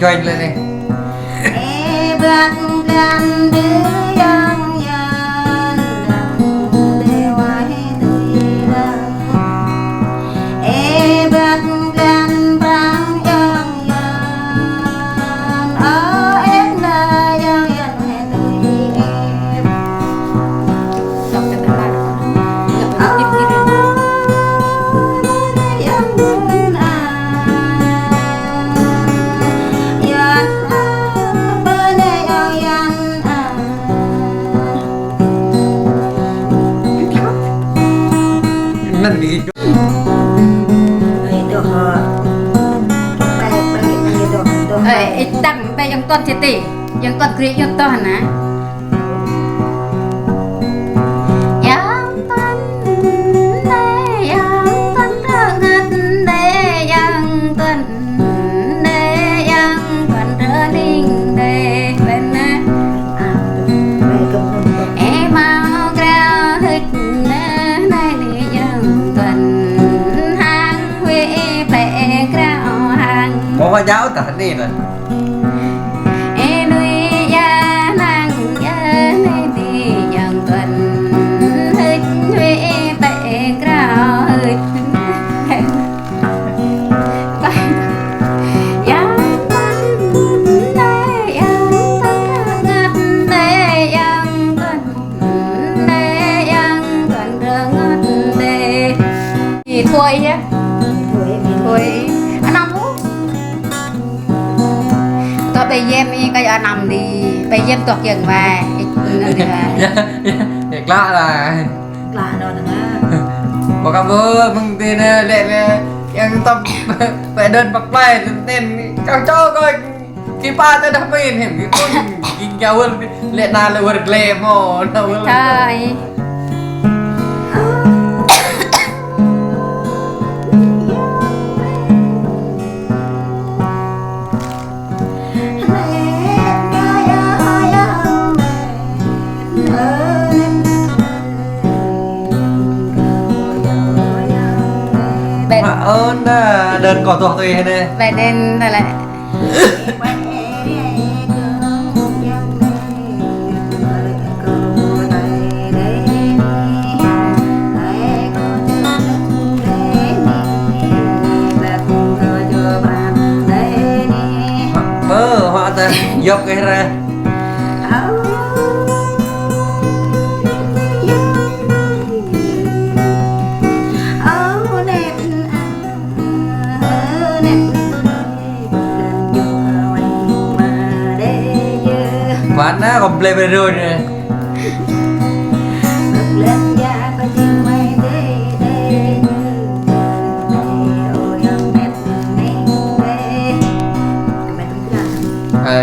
choành lên này bạc đàn đưa yang yan để hoài tươi đắng bạc đàn bang yang yan em là yang yan tươi em đọc cho các bạn đọc tiếp tiếp mình đi đăng tay yang tuan citi yang tuan kri yang tuan na yang tuan ne yang tuan rangat ne yang tuan ne yang tuan raning ne bena mau gra hít ne này yang tuan hang huệ bè gra hang có hoa giáo cả đi rồi thôi nhé thôi anh nằm luôn tôi bây giờ mi cái anh nằm đi bây giờ tuột dần về việc lạ là rồi nữaบอกกับมึงตีเนี่ยเละยังต้องไปเดินปักไปเต้นก้าวโจ้ก็กีป้าจะทำไม่เห็นกูกินแก้วเละนานเลยวันเกลมอ่ะนะวัน ใช่เดินก่อนตัวตัวเองเลย về nên là họ ta dốc cái ra quán á còn play về rồi nè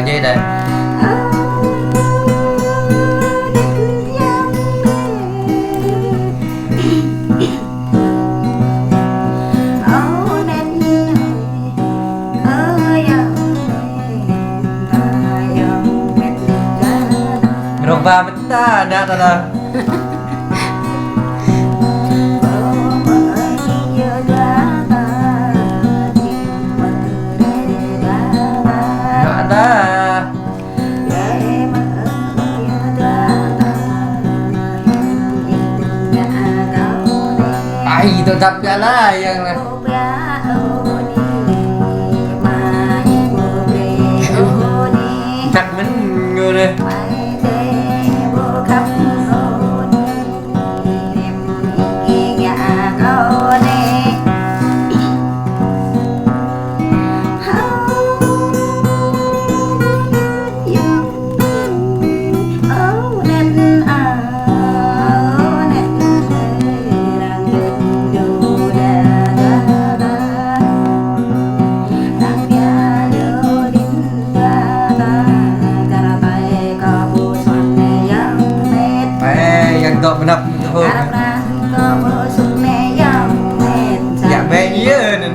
dây này rồi vào mình ta đã ta ai tôi tập ra lá vậy nè chắc mình người đây Cậu mới nập thôi dạ bé nhía nè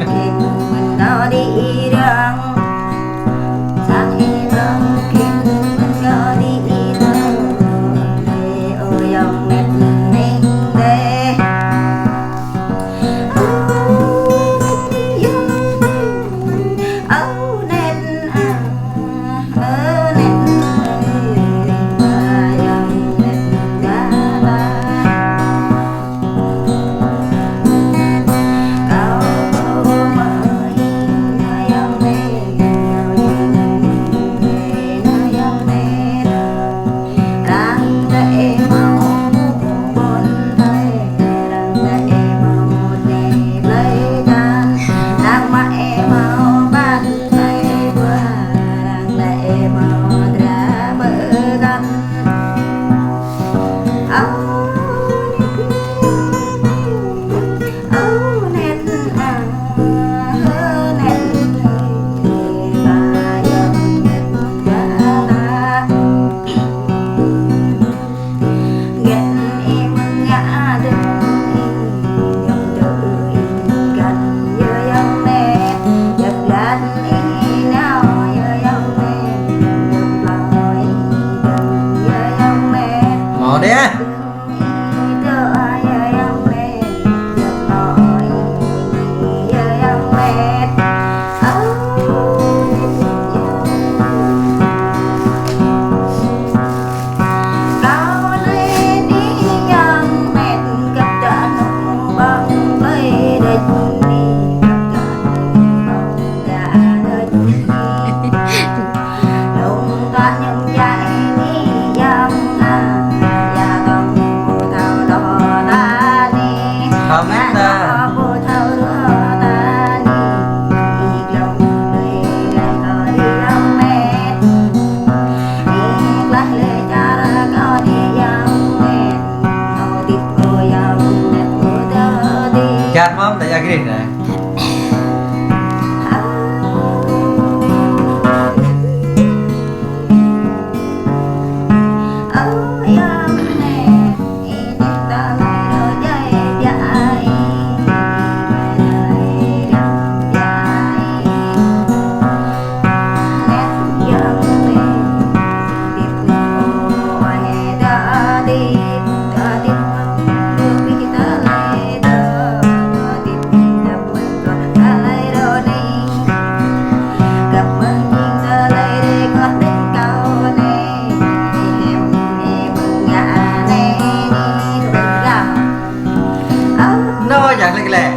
Đó đấy á. Không biết ta. Chat mom tại cái này. Nó dạng lẹ lẹ.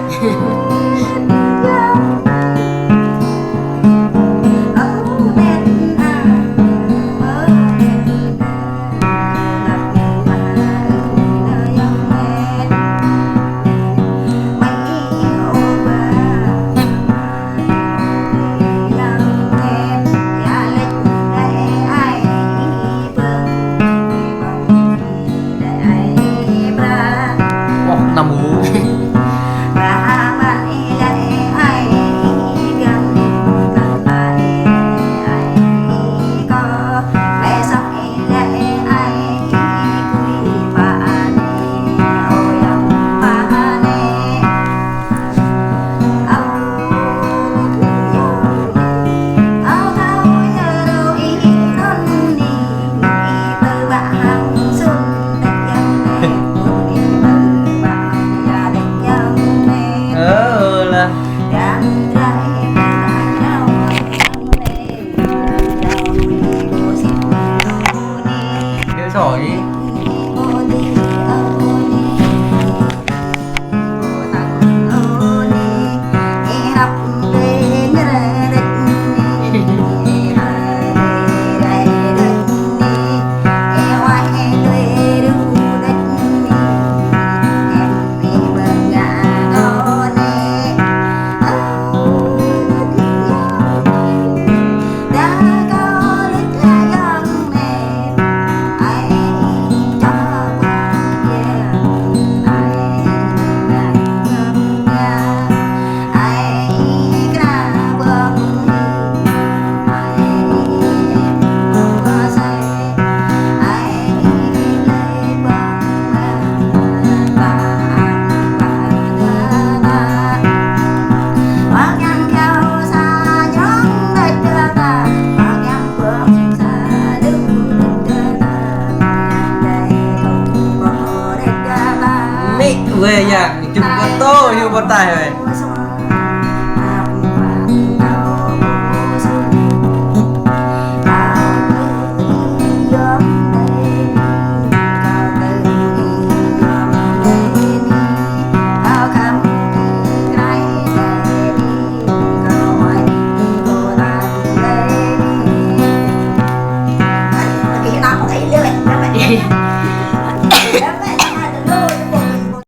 Nằm ngủ. Rồi. Về nhà chụp con tô như con tài rồi.